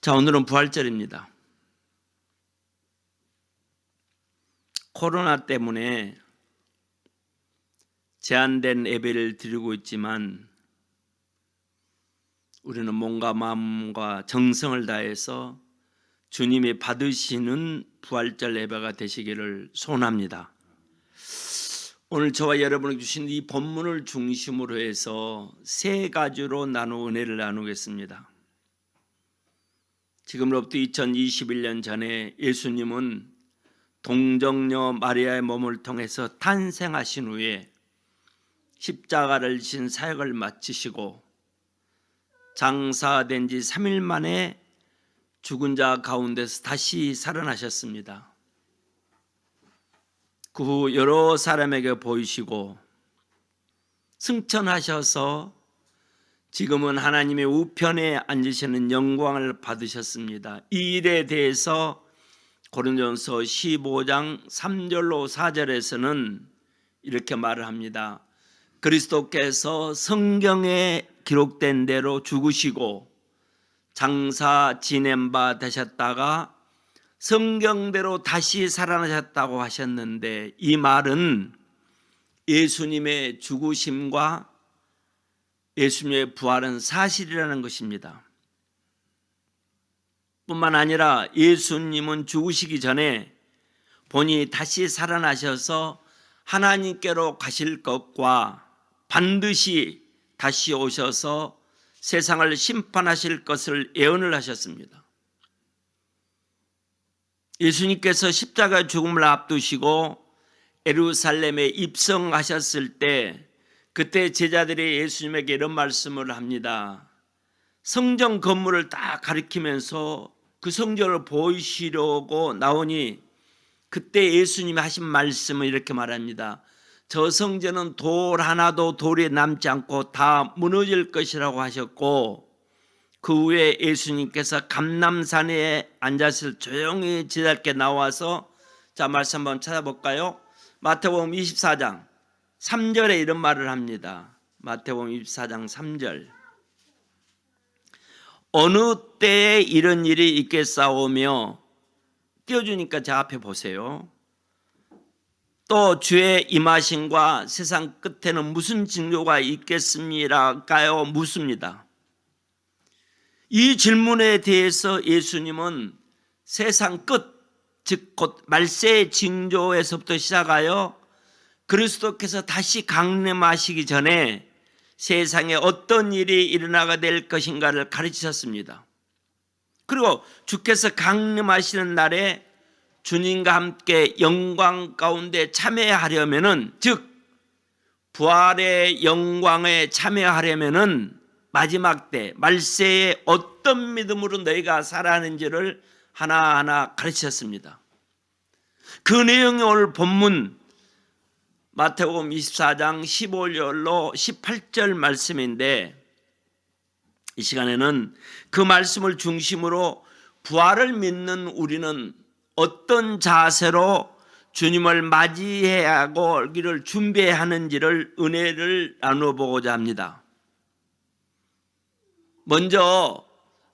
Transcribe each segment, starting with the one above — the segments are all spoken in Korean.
자, 오늘은 부활절입니다. 코로나 때문에 제한된 예배를 드리고 있지만 우리는 몸과 마음과 정성을 다해서 주님이 받으시는 부활절 예배가 되시기를 소원합니다. 오늘 저와 여러분에게 주신 이 본문을 중심으로 해서 세 가지로 은혜를 나누겠습니다. 지금으로부터 2021년 전에 예수님은 동정녀 마리아의 몸을 통해서 탄생하신 후에 십자가를 지신 사역을 마치시고 장사된 지 3일 만에 죽은 자 가운데서 다시 살아나셨습니다. 그 후 여러 사람에게 보이시고 승천하셔서 지금은 하나님의 우편에 앉으시는 영광을 받으셨습니다. 이 일에 대해서 고린도전서 15장 3절로 4절에서는 이렇게 말을 합니다. 그리스도께서 성경에 기록된 대로 죽으시고 장사 지낸 바 되셨다가 성경대로 다시 살아나셨다고 하셨는데, 이 말은 예수님의 죽으심과 예수님의 부활은 사실이라는 것입니다. 뿐만 아니라 예수님은 죽으시기 전에 본인이 다시 살아나셔서 하나님께로 가실 것과 반드시 다시 오셔서 세상을 심판하실 것을 예언을 하셨습니다. 예수님께서 십자가 죽음을 앞두시고 예루살렘에 입성하셨을 때 그때 제자들이 예수님에게 이런 말씀을 합니다. 성전 건물을 딱 가리키면서 그 성전을 보이시려고 나오니 그때 예수님이 하신 말씀은 이렇게 말합니다. 저 성전은 돌 하나도 돌이 남지 않고 다 무너질 것이라고 하셨고, 그 후에 예수님께서 감람산에 앉아서 조용히 제자들께 나와서, 자, 말씀 한번 찾아볼까요? 마태복음 24장 3절에 이런 말을 합니다. 마태복음 24장 3절. 어느 때에 이런 일이 있겠사오며, 띄워주니까 제 앞에 보세요. 또 주의 임하심과 세상 끝에는 무슨 징조가 있겠습니까요? 묻습니다. 이 질문에 대해서 예수님은 세상 끝, 즉 곧 말세의 징조에서부터 시작하여 그리스도께서 다시 강림하시기 전에 세상에 어떤 일이 일어나게 될 것인가를 가르치셨습니다. 그리고 주께서 강림하시는 날에 주님과 함께 영광 가운데 참여하려면은, 즉 부활의 영광에 참여하려면은 마지막 때 말세에 어떤 믿음으로 너희가 살아가는지를 하나하나 가르치셨습니다. 그 내용이 오늘 본문 마태복음 24장 15절로 18절 말씀인데, 이 시간에는 그 말씀을 중심으로 부활을 믿는 우리는 어떤 자세로 주님을 맞이해야 하고 이를 준비해야 하는지를 은혜를 나눠보고자 합니다. 먼저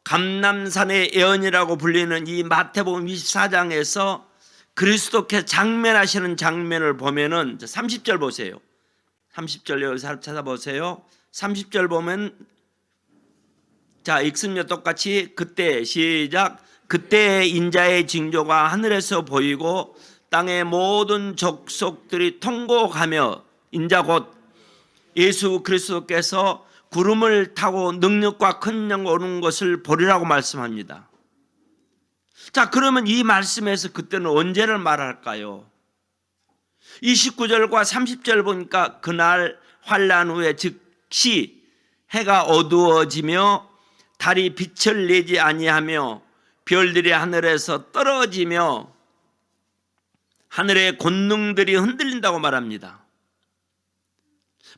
감람산의 예언이라고 불리는 이 마태복음 24장에서 그리스도께서 장면하시는 장면을 보면은 30절 보세요. 30절 여기서 찾아보세요. 30절 보면, 자, 읽습니다. 똑같이. 그때 시작. 그때 인자의 징조가 하늘에서 보이고 땅의 모든 족속들이 통곡하며, 인자 곧 예수 그리스도께서 구름을 타고 능력과 큰 영광 오는 것을 보리라고 말씀합니다. 자, 그러면 이 말씀에서 그때는 언제를 말할까요? 29절과 30절 보니까 그날 환난 후에 즉시 해가 어두워지며 달이 빛을 내지 아니하며 별들이 하늘에서 떨어지며 하늘의 권능들이 흔들린다고 말합니다.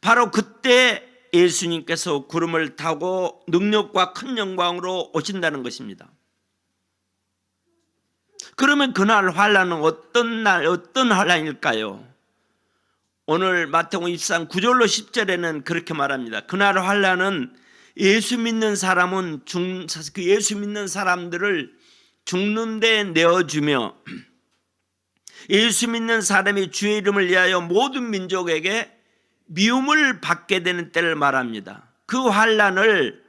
바로 그때 예수님께서 구름을 타고 능력과 큰 영광으로 오신다는 것입니다. 그러면 그날 환난은 어떤 환난일까요? 오늘 마태복음 24장 9절로 10절에는 그렇게 말합니다. 그날 환난은 예수 믿는 사람은 그 예수 믿는 사람들을 죽는 데 내어주며 예수 믿는 사람이 주의 이름을 위하여 모든 민족에게 미움을 받게 되는 때를 말합니다. 그 환난을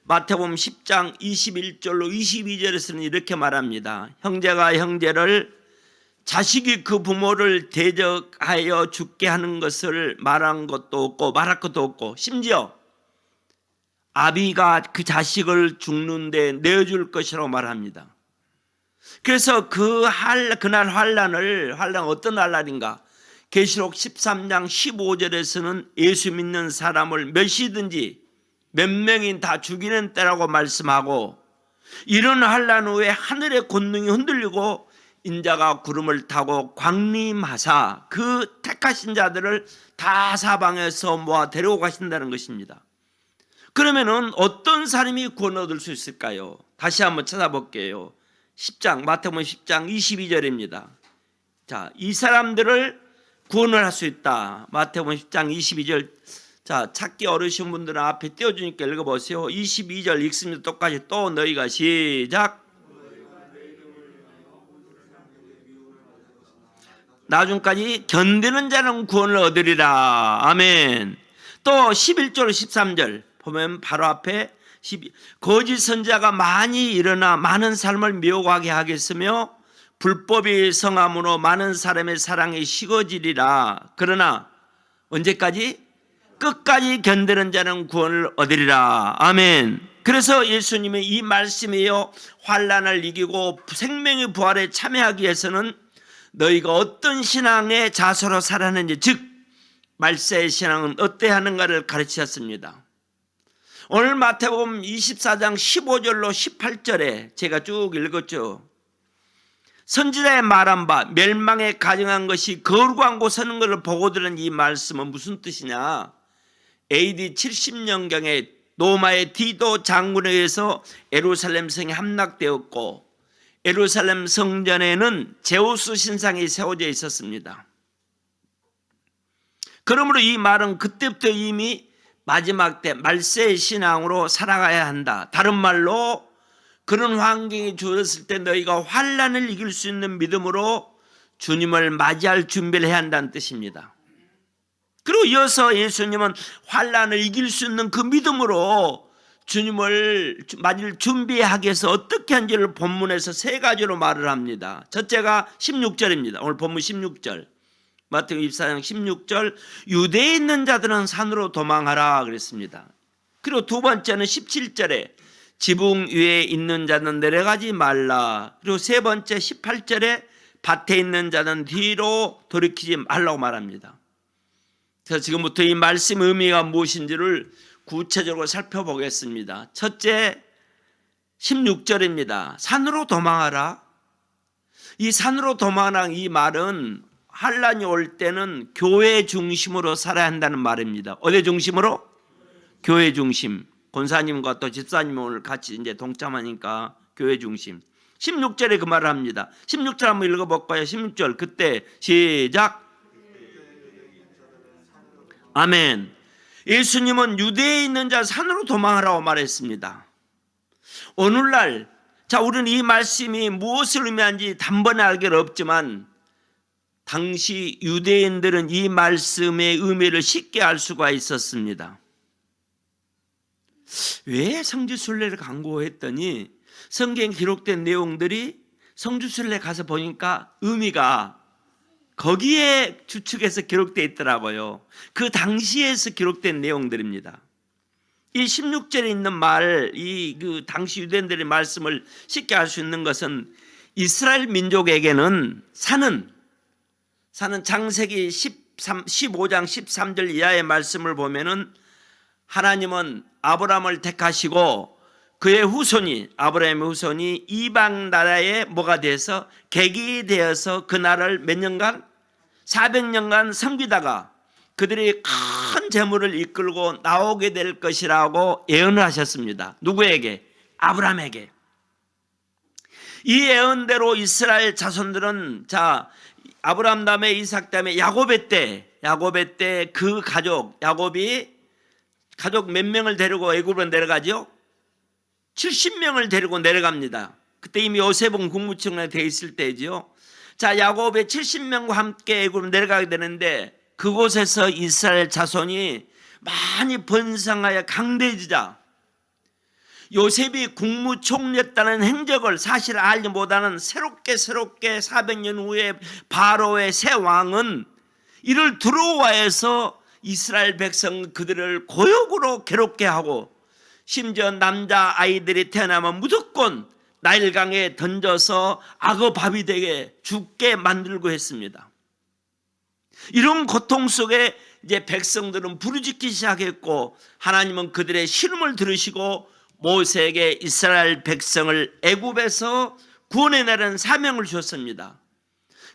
마태복음 10장 21절로 22절에서는 이렇게 말합니다. 형제가 형제를, 자식이 그 부모를 대적하여 죽게 하는 것을 말한 것도 없고 말할 것도 없고, 심지어 아비가 그 자식을 죽는데 내어줄 것이라고 말합니다. 그래서 그날 환난 어떤 환난인가? 계시록 13장 15절에서는 예수 믿는 사람을 몇이든지 몇 명이 다 죽이는 때라고 말씀하고, 이런 환난 후에 하늘의 권능이 흔들리고 인자가 구름을 타고 광림하사 그 택하신 자들을 다 사방에서 모아 데리고 가신다는 것입니다. 그러면은 어떤 사람이 구원 얻을 수 있을까요? 다시 한번 찾아볼게요. 마태복음 10장 22절입니다. 자, 이 사람들을 구원을 할 수 있다. 마태복음 10장 22절. 자, 찾기 어려우신 분들은 앞에 띄워주니까 읽어보세요. 22절 읽습니다. 똑같이 또 너희가 시작. 나중까지 견디는 자는 구원을 얻으리라. 아멘. 또 11절 13절 보면 바로 앞에 거짓 선지자가 많이 일어나 많은 삶을 미혹하게 하겠으며 불법이 성함으로 많은 사람의 사랑이 식어지리라. 그러나 언제까지? 끝까지 견디는 자는 구원을 얻으리라. 아멘. 그래서 예수님의 이 말씀이요, 환난을 이기고 생명의 부활에 참여하기 위해서는 너희가 어떤 신앙의 자세로 살았는지, 즉 말세의 신앙은 어때야 하는가를 가르치셨습니다. 오늘 마태복음 24장 15절로 18절에 제가 쭉 읽었죠. 선지자의 말한 바 멸망에 가증한 것이 거룩한 곳 서는 것을 보고 들은 이 말씀은 무슨 뜻이냐? AD 70년경에 로마의 디도 장군에 의해서 예루살렘 성이 함락되었고, 예루살렘 성전에는 제우스 신상이 세워져 있었습니다. 그러므로 이 말은 그때부터 이미 마지막 때 말세의 신앙으로 살아가야 한다. 다른 말로 그런 환경이 주어졌을 때 너희가 환난을 이길 수 있는 믿음으로 주님을 맞이할 준비를 해야 한다는 뜻입니다. 그리고 이어서 예수님은 환난을 이길 수 있는 그 믿음으로 주님을 맞을 준비하기 위해서 어떻게 한지를 본문에서 세 가지로 말을 합니다. 첫째가 16절입니다. 오늘 본문 16절. 마태복음 24장 16절, 유대에 있는 자들은 산으로 도망하라 그랬습니다. 그리고 두 번째는 17절에 지붕 위에 있는 자는 내려가지 말라. 그리고 세 번째 18절에 밭에 있는 자는 뒤로 돌이키지 말라고 말합니다. 그래서 지금부터 이 말씀의 의미가 무엇인지를 구체적으로 살펴보겠습니다. 첫째 16절입니다. 산으로 도망하라. 이 산으로 도망하라, 이 말은 환난이 올 때는 교회 중심으로 살아야 한다는 말입니다. 어디 중심으로? 교회 중심. 권사님과 또 집사님 오늘 같이 이제 동참하니까 교회 중심. 16절에 그 말을 합니다. 16절 한번 읽어볼까요? 16절 그때 시작. 아멘. 예수님은 유대에 있는 자 산으로 도망하라고 말했습니다. 오늘날 우리는 이 말씀이 무엇을 의미하는지 단번에 알 길 없지만 당시 유대인들은 이 말씀의 의미를 쉽게 알 수가 있었습니다. 왜 성지순례를 강구했더니 성경에 기록된 내용들이 성지순례 가서 보니까 의미가 거기에 주축해서 기록되어 있더라고요. 그 당시에서 기록된 내용들입니다. 이 16절에 있는 말, 그 당시 유대인들의 말씀을 쉽게 알 수 있는 것은 이스라엘 민족에게는 산은 창세기 15장 13절 이하의 말씀을 보면은 하나님은 아브라함을 택하시고 그의 후손이, 아브라함의 후손이 이방 나라에 뭐가 돼서 객이 되어서 그 나라를 몇 년간? 400년간 섬기다가 그들이 큰 재물을 이끌고 나오게 될 것이라고 예언을 하셨습니다. 누구에게? 아브라함에게. 이 예언대로 이스라엘 자손들은 아브라함 다음에 이삭 다음에 야곱의 때 그 가족, 야곱이 가족 몇 명을 데리고 애굽으로 내려가죠? 70명을 데리고 내려갑니다. 그때 이미 요셉은 국무총리가 돼 있을 때죠. 자, 야곱의 70명과 함께 애굽으로 내려가게 되는데 그곳에서 이스라엘 자손이 많이 번성하여 강대해지자 요셉이 국무총리였다는 행적을 사실 알지 못하는 새롭게 400년 후에 바로의 새 왕은 이를 두려워해서 이스라엘 백성 그들을 고역으로 괴롭게 하고 심지어 남자 아이들이 태어나면 무조건 나일강에 던져서 악어밥이 되게 죽게 만들고 했습니다. 이런 고통 속에 이제 백성들은 부르짖기 시작했고 하나님은 그들의 신음을 들으시고 모세에게 이스라엘 백성을 애굽에서 구원해내라는 사명을 주셨습니다.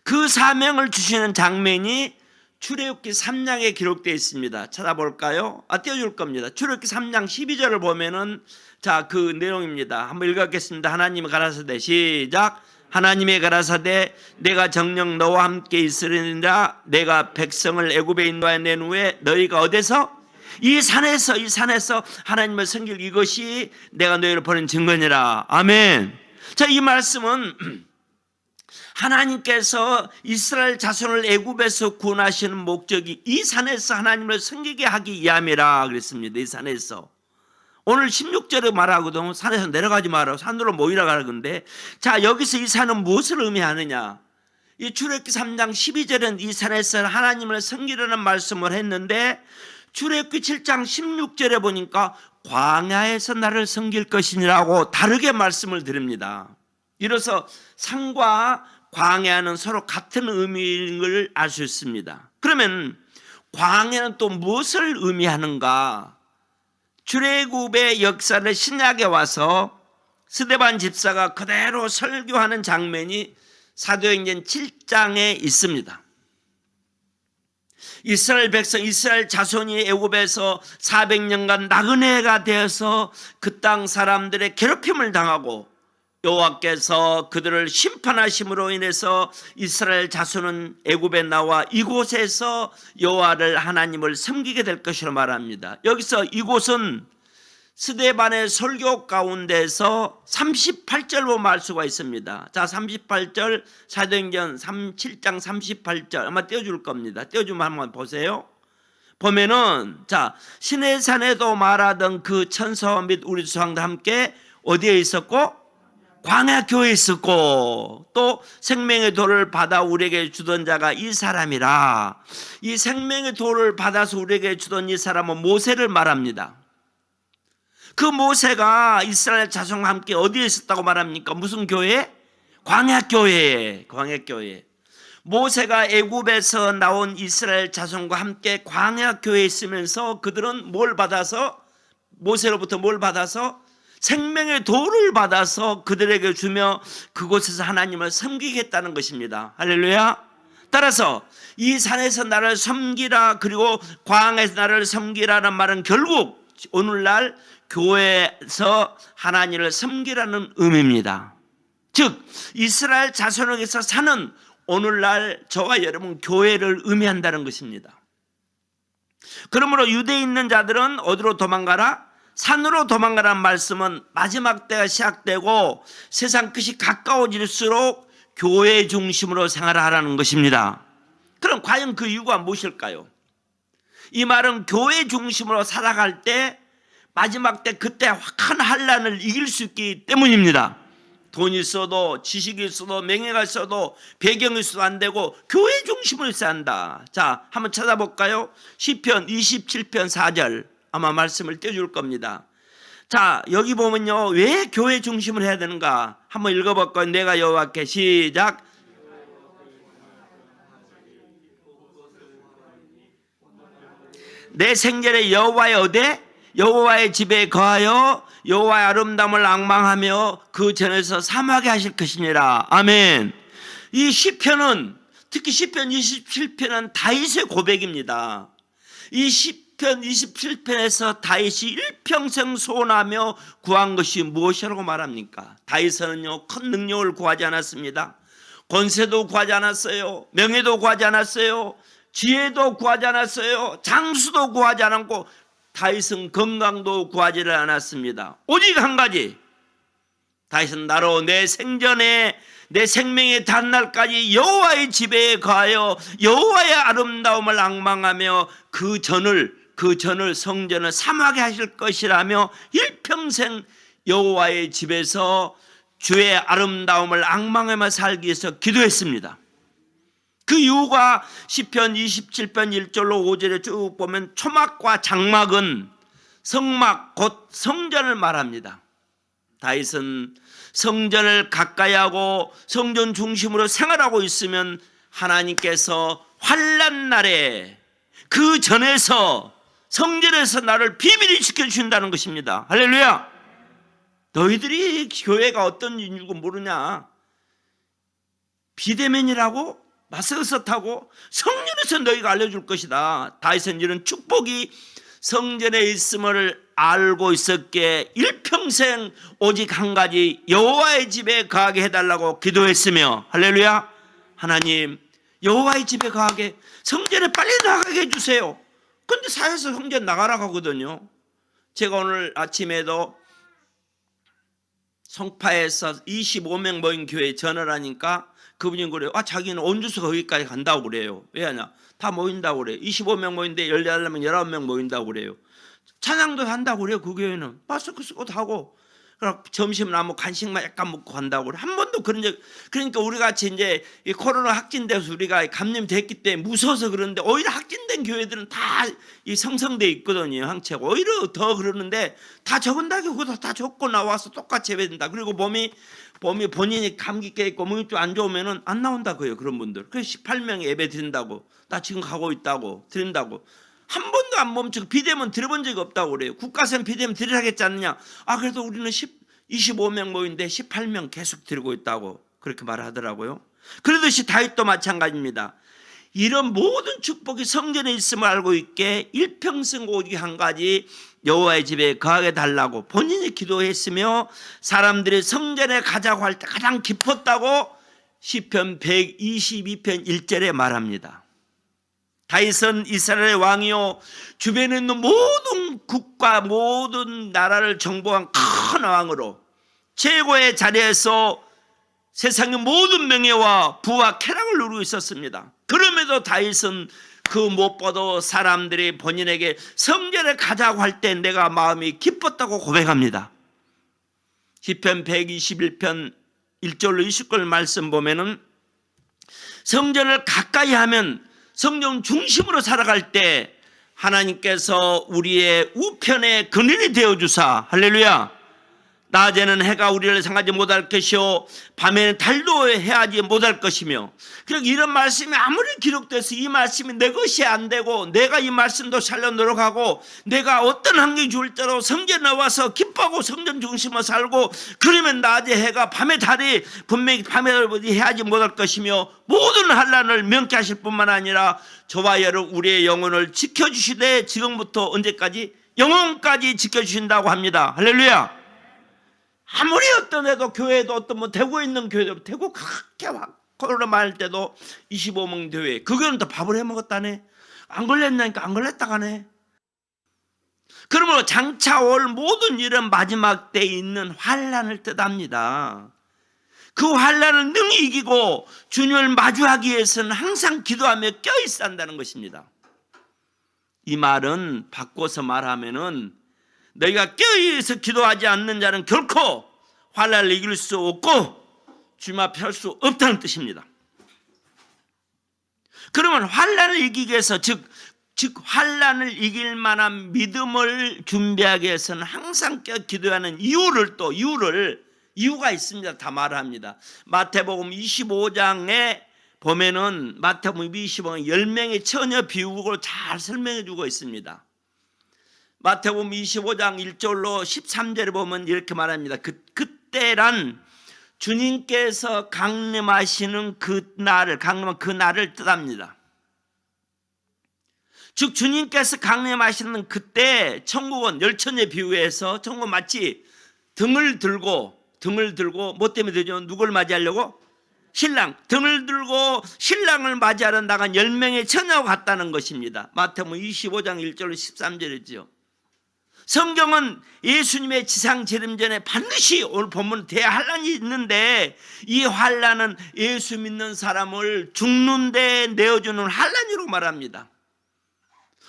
그 사명을 주시는 장면이 출애굽기 3장에 기록되어 있습니다. 찾아볼까요? 띄워줄 겁니다. 출애굽기 3장 12절을 보면은 자, 그 내용입니다. 한번 읽겠습니다. 하나님이 가라사대 시작. 하나님의 가라사대 내가 정녕 너와 함께 있으리라. 내가 백성을 애굽에 인도하여 낸 후에 너희가 어디서? 이 산에서 하나님을 섬길 이것이 내가 너희를 보낸 증거니라. 아멘. 자, 이 말씀은 하나님께서 이스라엘 자손을 애굽에서 구원하시는 목적이 이 산에서 하나님을 섬기게 하기 위함이라 그랬습니다. 이 산에서. 오늘 16절에 말하거든요. 산에서 내려가지 마라. 산으로 모이라 가는데 자, 여기서 이 산은 무엇을 의미하느냐? 이 출애굽기 3장 12절은 이 산에서 하나님을 섬기라는 말씀을 했는데 출애굽기 7장 16절에 보니까 광야에서 나를 섬길 것이니라고 다르게 말씀을 드립니다. 이로써 산과 광야는 서로 같은 의미를 알 수 있습니다. 그러면 광야는 또 무엇을 의미하는가? 출애굽의 역사를 신약에 와서 스데반 집사가 그대로 설교하는 장면이 사도행전 7장에 있습니다. 이스라엘 백성, 이스라엘 자손이 애굽에서 400년간 나그네가 되어서 그 땅 사람들의 괴롭힘을 당하고 여호와께서 그들을 심판하심으로 인해서 이스라엘 자손은 애굽에 나와 이곳에서 여호와를 하나님을 섬기게 될 것이라 말합니다. 여기서 이곳은 스데반의 설교 가운데서 38절 보면 알 수가 있습니다. 자, 38절 사도행전 7장 38절 아마 띄워줄 겁니다. 띄워주면 한번 보세요. 보면은 자, 시내산에도 말하던 그 천사와 및 우리 조상들 함께 어디에 있었고? 광야 교회에 있었고 또 생명의 돌을 받아 우리에게 주던 자가 이 사람이라. 이 생명의 돌을 받아서 우리에게 주던 이 사람은 모세를 말합니다. 그 모세가 이스라엘 자손과 함께 어디에 있었다고 말합니까? 무슨 교회? 광야교회. 광야교회. 모세가 애굽에서 나온 이스라엘 자손과 함께 광야교회에 있으면서 그들은 뭘 받아서? 모세로부터 뭘 받아서? 생명의 돌을 받아서 그들에게 주며 그곳에서 하나님을 섬기겠다는 것입니다. 할렐루야. 따라서 이 산에서 나를 섬기라 그리고 광야에서 나를 섬기라는 말은 결국 오늘날 교회에서 하나님을 섬기라는 의미입니다. 즉 이스라엘 자손에게서 사는 오늘날 저와 여러분 교회를 의미한다는 것입니다. 그러므로 유대에 있는 자들은 어디로 도망가라? 산으로 도망가라는 말씀은 마지막 때가 시작되고 세상 끝이 가까워질수록 교회 중심으로 생활하라는 것입니다. 그럼 과연 그 이유가 무엇일까요? 이 말은 교회 중심으로 살아갈 때 마지막 때 그때 큰 환난을 이길 수 있기 때문입니다. 돈이 있어도 지식이 있어도 명예가 있어도 배경이 있어도 안 되고 교회 중심으로 있어야 한다. 자, 한번 찾아볼까요? 시편 27편 4절 아마 말씀을 떼줄 겁니다. 자, 여기 보면요, 왜 교회 중심을 해야 되는가? 한번 읽어볼까요? 내가 여호와께 시작. 내 생전에 여호와의 어디? 여호와의 집에 거하여 여호와의 아름다움을 앙망하며 그 전에서 사모하게 하실 것이니라. 아멘. 이 시편은 특히 시편 27편은 다윗의 고백입니다. 이 시편 27편에서 다윗이 일평생 소원하며 구한 것이 무엇이라고 말합니까? 다윗은요, 큰 능력을 구하지 않았습니다. 권세도 구하지 않았어요. 명예도 구하지 않았어요. 지혜도 구하지 않았어요. 장수도 구하지 않았고 다윗은 건강도 구하지를 않았습니다. 오직 한 가지, 다윗은 나로 내 생전에 내 생명의 단날까지 여호와의 집에 거하여 여호와의 아름다움을 앙망하며 그 전을 성전을 사모하게 하실 것이라며 일평생 여호와의 집에서 주의 아름다움을 앙망하며 살기 위해서 기도했습니다. 그 이유가 시편 27편 1절로 5절에 쭉 보면 초막과 장막은 성막 곧 성전을 말합니다. 다윗은 성전을 가까이 하고 성전 중심으로 생활하고 있으면 하나님께서 환난 날에 그 전에서 성전에서 나를 비밀히 지켜주신다는 것입니다. 할렐루야. 너희들이 교회가 어떤 인줄 모르냐. 비대면이라고 마스크 타고 성전에서 너희가 알려줄 것이다. 다윗은 이런 축복이 성전에 있음을 알고 있었기에 일평생 오직 한 가지 여호와의 집에 거하게 해달라고 기도했으며, 할렐루야. 하나님, 여호와의 집에 거하게, 성전에 빨리 나가게 해주세요. 근데 사회에서 성전 나가라고 하거든요. 제가 오늘 아침에도 송파에서 25명 모인 교회에 전화를 하니까 그분이 그래요. 자기는 온주소 거기까지 간다고 그래요. 왜 하냐? 다 모인다고 그래요. 25명 모인데 18명, 19명 모인다고 그래요. 찬양도 한다고 그래요. 그 교회는 마스크 쓰고 하고, 점심은 아무 간식만 약간 먹고 간다고 그래. 한 번도 그런 적. 그러니까 우리 같이 이제 이 코로나 확진돼서 우리가 감염됐기 때문에 무서워서 그러는데, 오히려 확진된 교회들은 다 이 성성돼 있거든요. 항체가 오히려 더 그러는데, 다 적은다고 그거 다 적고 나와서 똑같이 해야 된다. 그리고 몸이 본인이 감기 깨 있고 몸이 좀 안 좋으면은 안 나온다고요. 그런 분들. 그래서 18명 예배 드린다고, 나 지금 가고 있다고, 드린다고. 한 번도 안 멈추고 비대면 들어본 적이 없다고 그래요. 국가선 비대면 드리라겠지 않느냐. 그래도 우리는 25명 모인데 18명 계속 드리고 있다고 그렇게 말하더라고요. 그러듯이 다윗도 마찬가지입니다. 이런 모든 축복이 성전에 있음을 알고 있게 일평생 오직 한 가지 여호와의 집에 거하게 달라고 본인이 기도했으며, 사람들이 성전에 가자고 할 때 가장 기뻤다고 시편 122편 1절에 말합니다. 다윗은 이스라엘의 왕이요 주변에 있는 모든 국가 모든 나라를 정복한 큰 왕으로 최고의 자리에서 세상의 모든 명예와 부와 쾌락을 누리고 있었습니다. 그럼에도 다윗은 그 무엇보다 사람들이 본인에게 성전에 가자고 할 때 내가 마음이 기뻤다고 고백합니다. 시편 121편 1절로 20절 말씀 보면은 성전을 가까이 하면 성전 중심으로 살아갈 때 하나님께서 우리의 우편에 그늘이 되어주사, 할렐루야. 낮에는 해가 우리를 상하지 못할 것이요 밤에는 달도 해하지 못할 것이며, 그러니까 이런 말씀이 아무리 기록돼서 이 말씀이 내 것이 안 되고 내가 이 말씀도 살려 노력하고 내가 어떤 환경이 좋을지라도 성전에 나와서 기뻐하고 성전 중심으로 살고, 그러면 낮에 해가 밤에 달이 분명히 밤에 해하지 못할 것이며 모든 환난을 명쾌하실 뿐만 아니라 저와 여러분 우리의 영혼을 지켜주시되 지금부터 언제까지? 영혼까지 지켜주신다고 합니다. 할렐루야. 아무리 어떤 애도 교회도 어떤 대구에 있는 교회도 대구 그렇게 코로나 많을 때도 25명 교회, 그거는 또 밥을 해 먹었다네. 안 걸렸나니까 안 걸렸다가네. 그러므로 장차 올 모든 일은 마지막 때에 있는 환난을 뜻합니다. 그 환난을 능히 이기고 주님을 마주하기 위해서는 항상 기도하며 껴있어야 한다는 것입니다. 이 말은 바꿔서 말하면은 너희가 껴있어 기도하지 않는 자는 결코 환난을 이길 수 없고 주님 앞에 할 수 없다는 뜻입니다. 그러면 환난을 이기기 위해서 즉 환난을 이길 만한 믿음을 준비하기 위해서는 항상 껴 기도하는 이유가 있습니다. 다 말합니다. 마태복음 25장에 보면은 마태복음 25장 10명의 처녀 비유로 잘 설명해 주고 있습니다. 마태복음 25장 1절로 13절에 보면 이렇게 말합니다. 그때란 주님께서 강림하시는 그 날을 뜻합니다. 즉 주님께서 강림하시는 그때 천국은 열처녀 비유해서 천국은 마치 등을 들고 뭐 때문에 되죠? 누굴 맞이하려고? 신랑. 등을 들고 신랑을 맞이하러 나간 10명의 처녀와 같다는 것입니다. 마태복음 25장 1절로 13절이죠. 성경은 예수님의 지상 재림 전에 반드시 오늘 본문 대환란이 있는데 이 환란은 예수 믿는 사람을 죽는 데 내어주는 환란이라고 말합니다.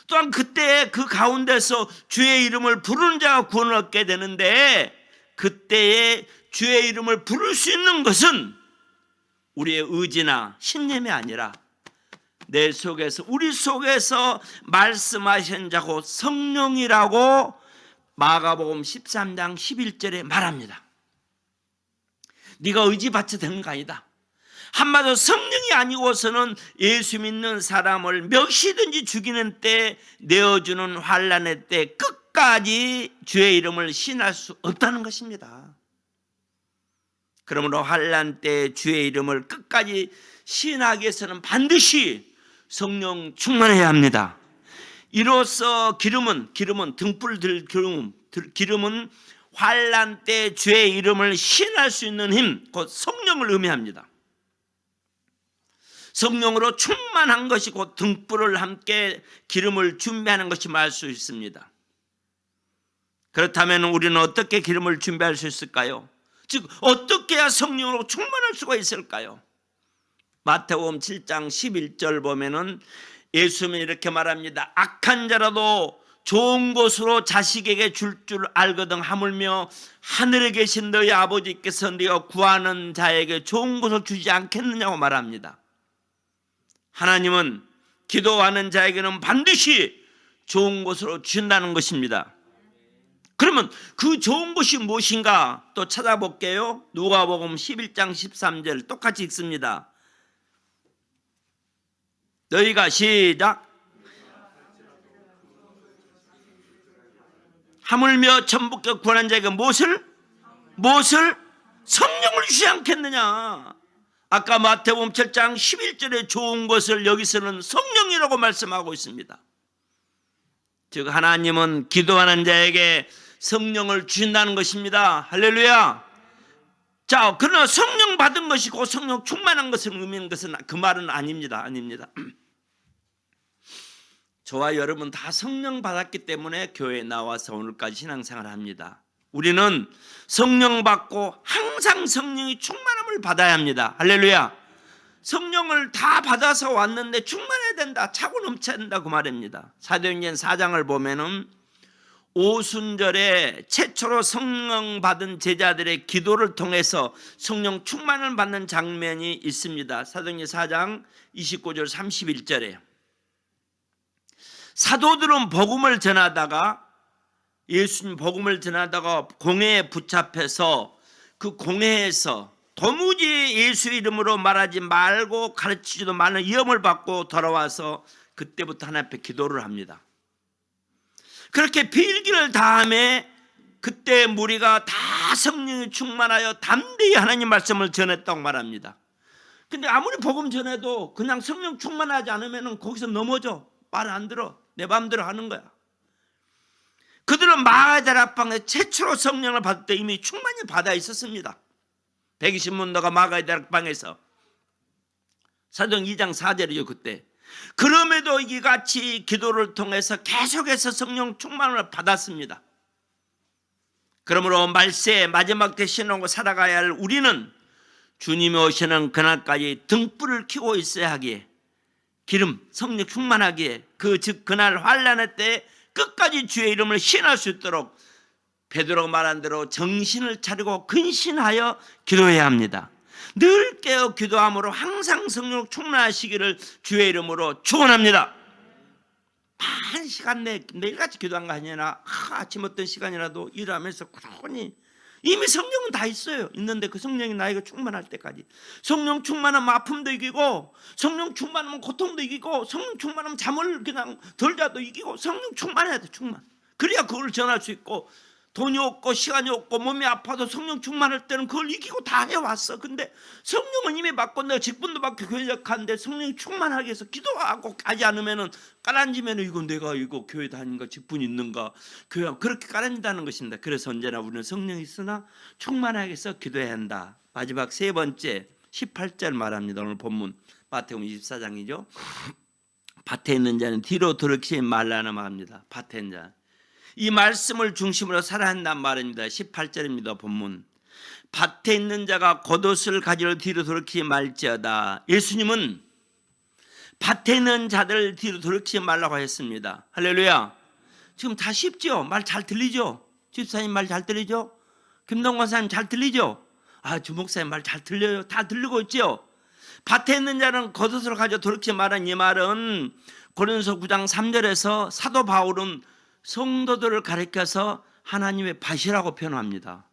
또한 그때 그 가운데서 주의 이름을 부르는 자가 구원을 얻게 되는데 그때에 주의 이름을 부를 수 있는 것은 우리의 의지나 신념이 아니라 내 속에서 우리 속에서 말씀하신 자고 성령이라고 마가복음 13장 11절에 말합니다. 네가 의지 받쳐 되는 거 아니다. 한마디로 성령이 아니고서는 예수 믿는 사람을 몇이든지 죽이는 때 내어주는 환난의 때 끝까지 주의 이름을 신할 수 없다는 것입니다. 그러므로 환난 때 주의 이름을 끝까지 신하기 위해서는 반드시 성령 충만해야 합니다. 이로써 기름은 등불 들 기름은 환난 때 주의 이름을 신할 수 있는 힘, 곧 성령을 의미합니다. 성령으로 충만한 것이 곧 등불을 함께 기름을 준비하는 것이 말 수 있습니다. 그렇다면 우리는 어떻게 기름을 준비할 수 있을까요? 즉 어떻게 해야 성령으로 충만할 수가 있을까요? 마태복음 7장 11절 보면은 예수님은 이렇게 말합니다. 악한 자라도 좋은 것으로 자식에게 줄 알거든 하물며 하늘에 계신 너희 아버지께서 네가 구하는 자에게 좋은 것을 주지 않겠느냐고 말합니다. 하나님은 기도하는 자에게는 반드시 좋은 것으로 주신다는 것입니다. 그러면 그 좋은 것이 무엇인가 또 찾아볼게요. 누가복음 11장 13절 똑같이 읽습니다. 너희가 시작. 하물며 천부께 구하는 자에게 무엇을? 성령을 주지 않겠느냐. 아까 마태복음 7장 11절에 좋은 것을 여기서는 성령이라고 말씀하고 있습니다. 즉 하나님은 기도하는 자에게 성령을 주신다는 것입니다. 할렐루야. 자, 그러나 성령 받은 것이고 성령 충만한 것을 의미하는 것은 그 말은 아닙니다. 저와 여러분 다 성령 받았기 때문에 교회에 나와서 오늘까지 신앙생활을 합니다. 우리는 성령 받고 항상 성령이 충만함을 받아야 합니다. 할렐루야. 성령을 다 받아서 왔는데 충만해야 된다, 차고 넘쳐야 된다 그 말입니다. 사도행전 4장을 보면은 오순절에 최초로 성령 받은 제자들의 기도를 통해서 성령 충만을 받는 장면이 있습니다. 사도행전 4장 29절 31절에 사도들은 복음을 전하다가 예수님 복음을 전하다가 공회에 붙잡혀서 그 공회에서 도무지 예수 이름으로 말하지 말고 가르치지도 말는 위험을 받고 돌아와서 그때부터 하나님 앞에 기도를 합니다. 그렇게 필기를 다함에 그때 무리가 다 성령이 충만하여 담대히 하나님 말씀을 전했다고 말합니다. 근데 아무리 복음 전해도 그냥 성령 충만하지 않으면 거기서 넘어져. 말 안 들어. 내 마음대로 하는 거야. 그들은 마가다락방에 최초로 성령을 받을 때 이미 충만히 받아 있었습니다. 120문도가 마가다락방에서 사도행 2장 4절이죠. 그때 그럼에도 이같이 기도를 통해서 계속해서 성령 충만을 받았습니다. 그러므로 말세 마지막 대신하고 살아가야 할 우리는 주님이 오시는 그날까지 등불을 켜고 있어야 하기에 기름 성령 충만하기에 즉 그날 환난의 때 끝까지 주의 이름을 신할 수 있도록 베드로가 말한 대로 정신을 차리고 근신하여 기도해야 합니다. 늘 깨어 기도함으로 항상 성령 충만하시기를 주의 이름으로 축원합니다. 한 시간 내 매일같이 기도한 거 아니냐. 아침 어떤 시간이라도 일하면서 꾸준히 이미 성령은 다 있어요. 있는데 그 성령이 나에게 충만할 때까지 성령 충만하면 아픔도 이기고 성령 충만하면 고통도 이기고 성령 충만하면 잠을 그냥 덜 자도 이기고 성령 충만해야 돼. 충만. 그래야 그걸 전할 수 있고 돈이 없고 시간이 없고 몸이 아파도 성령 충만할 때는 그걸 이기고 다 해왔어. 근데 성령은 이미 받고 내가 직분도 받고 교역하는데 성령이 충만하게 해서 기도하고 가지 않으면은 까란지면 이거 내가 이거 교회 다니는가 직분이 있는가 교회 그렇게 까란지다는 것입니다. 그래서 언제나 우리는 성령이 있으나 충만하게 해서 기도해야 한다. 마지막 세 번째 18절 말합니다. 오늘 본문 마태복음 24장이죠. 밭에 있는 자는 뒤로 돌이키지 말라는 말입니다. 밭에 있는 자. 이 말씀을 중심으로 살아야 한단 말입니다. 18절입니다. 본문. 밭에 있는 자가 겉옷을 가지러 뒤로 돌이키지 말지어다. 예수님은 밭에 있는 자들 뒤로 돌이키지 말라고 했습니다. 할렐루야. 지금 다 쉽죠? 말 잘 들리죠? 집사님 말 잘 들리죠? 김동관 사님 잘 들리죠? 주목사님 말 잘 들려요? 다 들리고 있죠? 밭에 있는 자는 겉옷을 가지고 돌이키지 말은, 이 말은 고린도서 9장 3절에서 사도 바울은 성도들을 가리켜서 하나님의 밭이라고 표현합니다.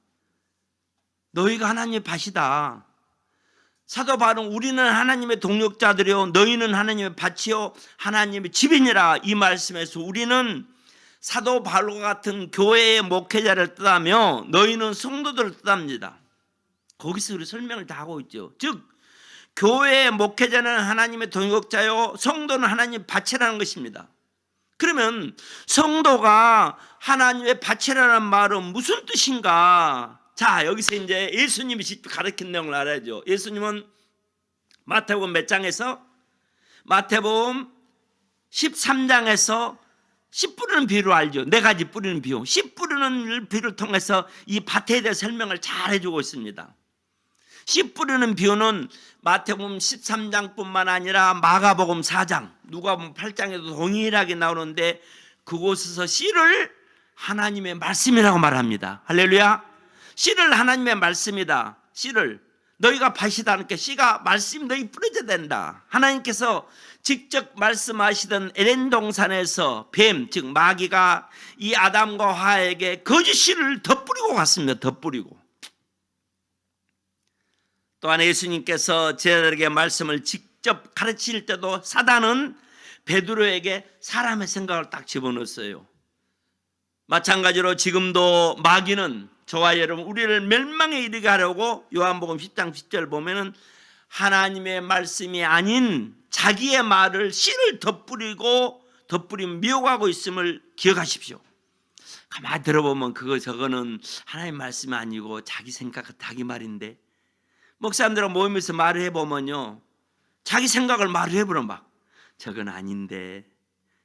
너희가 하나님의 밭이다. 사도 바울은 우리는 하나님의 동역자들이요 너희는 하나님의 밭이요 하나님의 집이니라, 이 말씀에서 우리는 사도 바울과 같은 교회의 목회자를 뜻하며 너희는 성도들을 뜻합니다. 거기서 우리 설명을 다 하고 있죠. 즉 교회의 목회자는 하나님의 동역자요 성도는 하나님의 밭이라는 것입니다. 그러면 성도가 하나님의 밭이라는 말은 무슨 뜻인가? 자, 여기서 이제 예수님이 직접 가르친 내용을 알아야죠. 예수님은 마태복음 몇 장에서? 마태복음 13장에서 씨 뿌리는 비유를 알죠. 네 가지 뿌리는 비유. 씨 뿌리는 비유를 통해서 이 밭에 대해 설명을 잘 해주고 있습니다. 씨 뿌리는 비유는 마태복음 13장뿐만 아니라 마가복음 4장, 누가복음 8장에도 동일하게 나오는데 그곳에서 씨를 하나님의 말씀이라고 말합니다. 할렐루야. 씨를 하나님의 말씀이다. 씨를 너희가 밭이다 하니까 씨가 말씀 너희 뿌려져야 된다. 하나님께서 직접 말씀하시던 에덴 동산에서 뱀, 즉 마귀가 이 아담과 하와에게 거짓 씨를 덧뿌리고 갔습니다. 덧뿌리고. 또한 예수님께서 제자들에게 말씀을 직접 가르칠 때도 사단은 베드로에게 사람의 생각을 딱 집어넣었어요. 마찬가지로 지금도 마귀는 저와 여러분 우리를 멸망에 이르게 하려고 요한복음 10장 10절 보면은 하나님의 말씀이 아닌 자기의 말을 씨를 덧뿌리면 미혹하고 있음을 기억하십시오. 가만히 들어보면 저거는 하나님의 말씀이 아니고 자기 생각, 자기 말인데, 목사님들하고 모이면서 말을 해보면요 자기 생각을 말을 해보면 막 저건 아닌데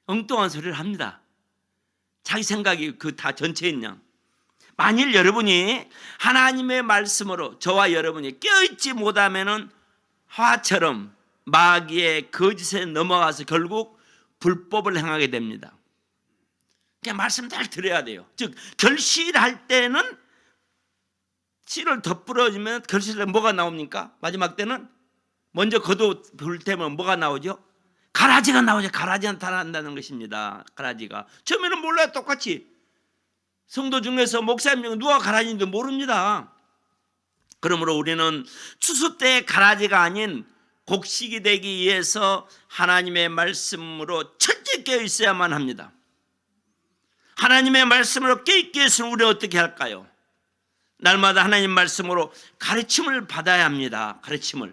엉뚱한 소리를 합니다. 자기 생각이 다 전체인 양. 만일 여러분이 하나님의 말씀으로 저와 여러분이 깨어있지 못하면은 화처럼 마귀의 거짓에 넘어가서 결국 불법을 행하게 됩니다. 그냥 말씀 잘 들어야 돼요. 즉 결실할 때는 씨를 덧뿌려주면 결실에 뭐가 나옵니까? 마지막 때는 먼저 겉옷 불 때면 뭐가 나오죠? 가라지가 나오죠. 가라지가 나타난다는 것입니다. 가라지가 처음에는 몰라요. 똑같이 성도 중에서 목사님 중 누가 가라지인지 모릅니다. 그러므로 우리는 추수 때의 가라지가 아닌 곡식이 되기 위해서 하나님의 말씀으로 철저히 깨어 있어야만 합니다. 하나님의 말씀으로 깨어 있기 위해서는 우리는 어떻게 할까요? 날마다 하나님 말씀으로 가르침을 받아야 합니다. 가르침을.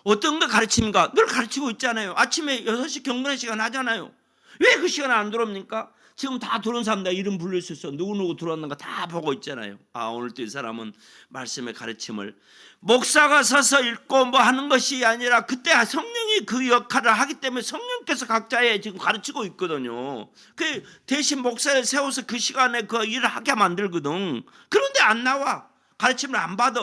어떤 거 가르칩니까? 늘 가르치고 있잖아요. 아침에 6시 경건의 시간 하잖아요. 왜 그 시간에 안 들어옵니까? 지금 다 들어온 사람 다 이름 부를 수 있어. 누구누구 들어왔는가 다 보고 있잖아요. 오늘 또 이 사람은 말씀의 가르침을 목사가 서서 읽고 뭐 하는 것이 아니라 그때 성령이 그 역할을 하기 때문에 성령께서 각자의 지금 가르치고 있거든요. 그 대신 목사를 세워서 그 시간에 그 일을 하게 만들거든. 그런데 안 나와. 가르침을 안 받아.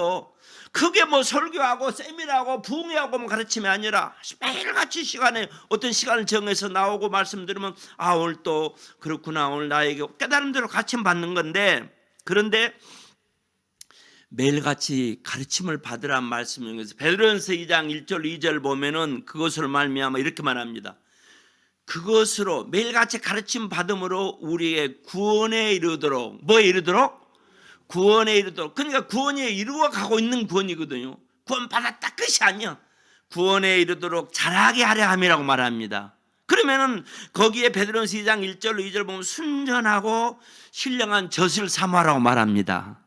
그게 뭐 설교하고 세미나하고 부흥회하고 뭐 가르침이 아니라 매일같이 시간에 어떤 시간을 정해서 나오고 말씀드리면 오늘 또 그렇구나, 오늘 나에게 깨달은 대로 가르침 받는 건데, 그런데 매일같이 가르침을 받으란 말씀 중에서 베드로전서 2장 1절 2절 보면은 그것을 말미암아 이렇게 말합니다. 그것으로 매일같이 가르침 받음으로 우리의 구원에 이르도록, 뭐에 이르도록? 구원에 이르도록. 그러니까 구원에 이루어 가고 있는 구원이거든요. 구원 받았다 끝이 아니야. 구원에 이르도록 잘하게 하려 함이라고 말합니다. 그러면은 거기에 베드로전서 2장 1절 2절 보면 순전하고 신령한 젖을 삼아라고 말합니다.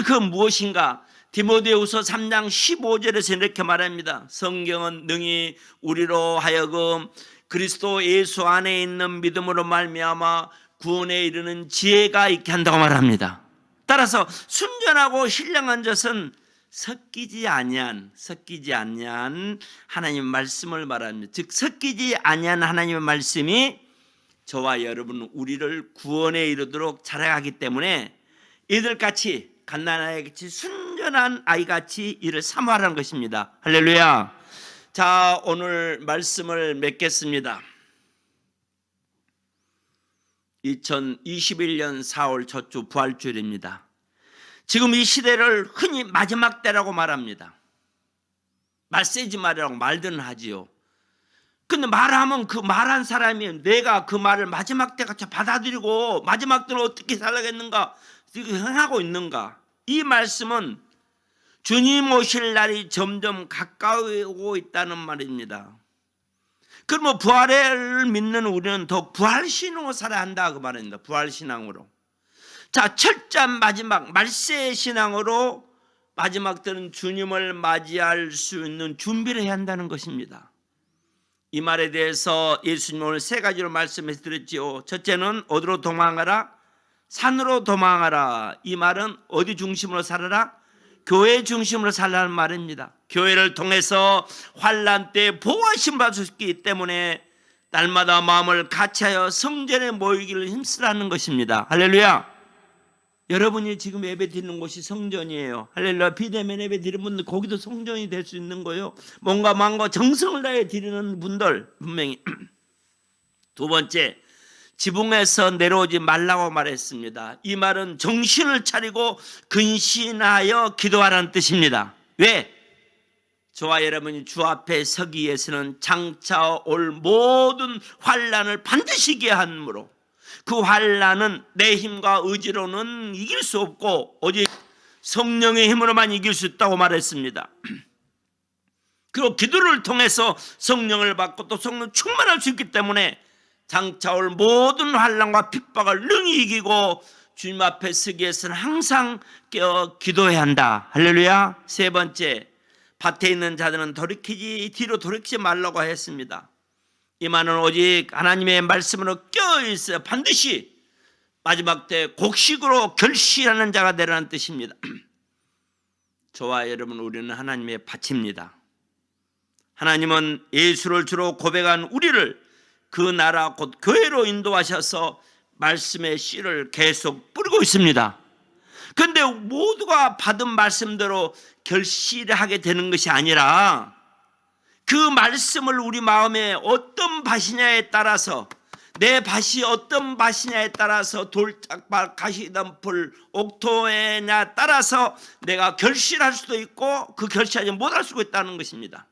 그 무엇인가? 디모데후서 3장 15절에서 이렇게 말합니다. 성경은 능히 우리로 하여금 그리스도 예수 안에 있는 믿음으로 말미암아 구원에 이르는 지혜가 있게 한다고 말합니다. 따라서 순전하고 신령한 젖은 섞이지 아니한 하나님의 말씀을 말합니다. 즉 섞이지 아니한 하나님의 말씀이 저와 여러분은 우리를 구원에 이르도록 자라가기 때문에 이들같이 갓난아이같이 순전한 아이같이 이를 사모하라는 것입니다. 할렐루야. 자, 오늘 말씀을 맺겠습니다. 2021년 4월 첫 주 부활주일입니다. 지금 이 시대를 흔히 마지막 때라고 말합니다. 말세지 말이라고 말들은 하지요. 근데 말하면 그 말한 사람이 내가 그 말을 마지막 때같이 받아들이고 마지막 때는 어떻게 살아가겠는가 행하고 있는가. 이 말씀은 주님 오실 날이 점점 가까이 오고 있다는 말입니다. 그러면 부활을 믿는 우리는 더 부활신앙으로 살아야 한다 그 말입니다. 부활신앙으로. 자, 철저한 마지막 말세 신앙으로 마지막 때는 주님을 맞이할 수 있는 준비를 해야 한다는 것입니다. 이 말에 대해서 예수님 오늘 세 가지로 말씀해 드렸지요. 첫째는 어디로 도망가라? 산으로 도망하라. 이 말은 어디 중심으로 살아라? 교회 중심으로 살라는 말입니다. 교회를 통해서 환난 때 보호하심 받을 수 있기 때문에 날마다 마음을 같이하여 성전에 모이기를 힘쓰라는 것입니다. 할렐루야. 여러분이 지금 예배 드리는 곳이 성전이에요. 할렐루야. 비대면 예배 드리는 분들 거기도 성전이 될 수 있는 거예요. 뭔가 마음과 정성을 다해 드리는 분들 분명히. 두 번째, 지붕에서 내려오지 말라고 말했습니다. 이 말은 정신을 차리고 근신하여 기도하라는 뜻입니다. 왜? 저와 여러분이 주 앞에 서기 위해서는 장차 올 모든 환난을 반드시 이겨야 하므로 그 환난은 내 힘과 의지로는 이길 수 없고 오직 성령의 힘으로만 이길 수 있다고 말했습니다. 그리고 기도를 통해서 성령을 받고 또 성령 충만할 수 있기 때문에 장차 올 모든 환난과 핍박을 능히 이기고 주님 앞에 서기 위해서는 항상 기도해야 한다. 할렐루야. 세 번째, 밭에 있는 자들은 뒤로 돌이키지 말라고 했습니다. 이 말은 오직 하나님의 말씀으로 껴있어 반드시 마지막 때 곡식으로 결실하는 자가 되라는 뜻입니다. 저와 여러분 우리는 하나님의 밭입니다. 하나님은 예수를 주로 고백한 우리를 그 나라 곧 교회로 인도하셔서 말씀의 씨를 계속 뿌리고 있습니다. 그런데 모두가 받은 말씀대로 결실하게 되는 것이 아니라 그 말씀을 우리 마음에 어떤 밭이냐에 따라서 내 밭이 어떤 밭이냐에 따라서 돌짝밭, 가시덤불, 옥토에냐 따라서 내가 결실할 수도 있고 그 결실하지 못할 수도 있다는 것입니다.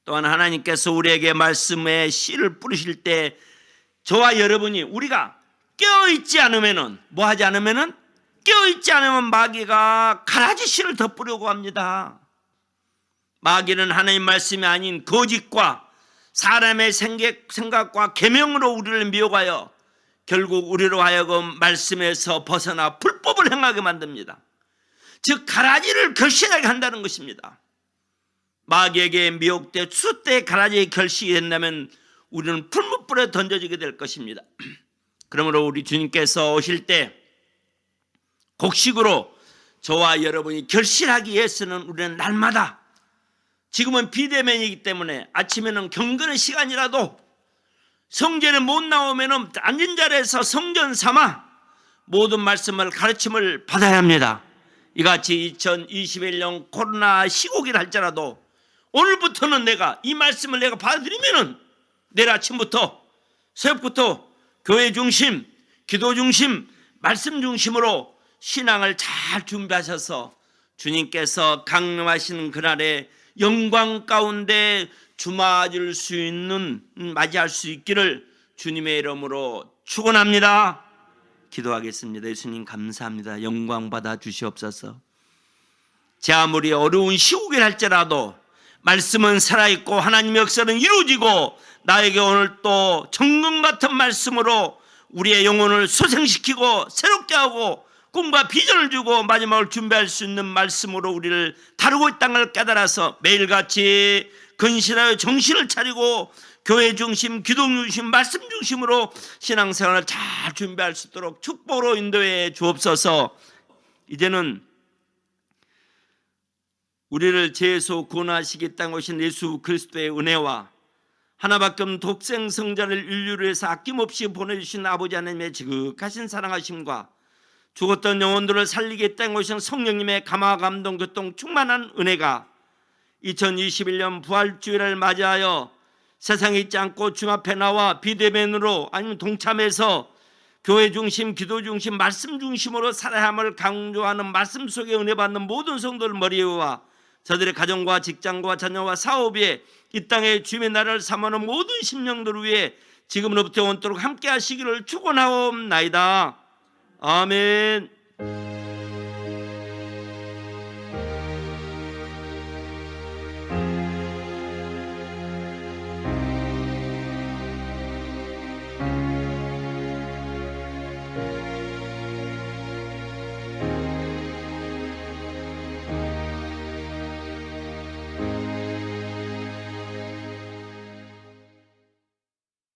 또한 하나님께서 우리에게 말씀의 씨를 뿌리실 때 저와 여러분이 우리가 깨어있지 않으면은 뭐하지 않으면은 깨어있지 않으면 마귀가 가라지 씨를 더 뿌리고 합니다. 마귀는 하나님 말씀이 아닌 거짓과 사람의 생각과 계명으로 우리를 미혹하여 결국 우리로 하여금 말씀에서 벗어나 불법을 행하게 만듭니다. 즉 가라지를 결실하게 한다는 것입니다. 마귀에게 미혹돼 수때 가라지의 결실이 된다면 우리는 풀무불에 던져지게 될 것입니다. 그러므로 우리 주님께서 오실 때 곡식으로 저와 여러분이 결실하기 위해서는 우리는 날마다 지금은 비대면이기 때문에 아침에는 경건의 시간이라도 성전에 못 나오면 앉은 자리에서 성전 삼아 모든 말씀을 가르침을 받아야 합니다. 이같이 2021년 코로나 시국이라 할지라도 오늘부터는 내가 이 말씀을 내가 받아들이면은 내일 아침부터 새벽부터 교회 중심, 기도 중심, 말씀 중심으로 신앙을 잘 준비하셔서 주님께서 강림하시는 그날에 영광 가운데 맞이할 수 있기를 주님의 이름으로 축원합니다. 기도하겠습니다. 예수님 감사합니다. 영광 받아 주시옵소서. 제 아무리 어려운 시국이 할지라도 말씀은 살아있고 하나님의 역사는 이루어지고 나에게 오늘 또 정금 같은 말씀으로 우리의 영혼을 소생시키고 새롭게 하고 꿈과 비전을 주고 마지막을 준비할 수 있는 말씀으로 우리를 다루고 있다는 걸 깨달아서 매일같이 근신하여 정신을 차리고 교회 중심, 기도 중심, 말씀 중심으로 신앙생활을 잘 준비할 수 있도록 축복으로 인도해 주옵소서. 이제는 우리를 죄에서 구원하시겠다는 것인 예수 그리스도의 은혜와 하나밖에 없는 독생 성자를 인류를 위해서 아낌없이 보내주신 아버지 하나님의 지극하신 사랑하심과 죽었던 영혼들을 살리겠다는 오신 성령님의 감화 감동 교통 충만한 은혜가 2021년 부활주일을 맞이하여 세상에 있지 않고 주 앞에 나와 비대면으로 아니면 동참해서 교회 중심, 기도 중심, 말씀 중심으로 살아야 함을 강조하는 말씀 속에 은혜 받는 모든 성도들 머리와 저들의 가정과 직장과 자녀와 사업에 이 땅의 주님의 나라를 삼하는 모든 심령들을 위해 지금으로부터 영원토록 함께 하시기를 축원하옵나이다. 아멘.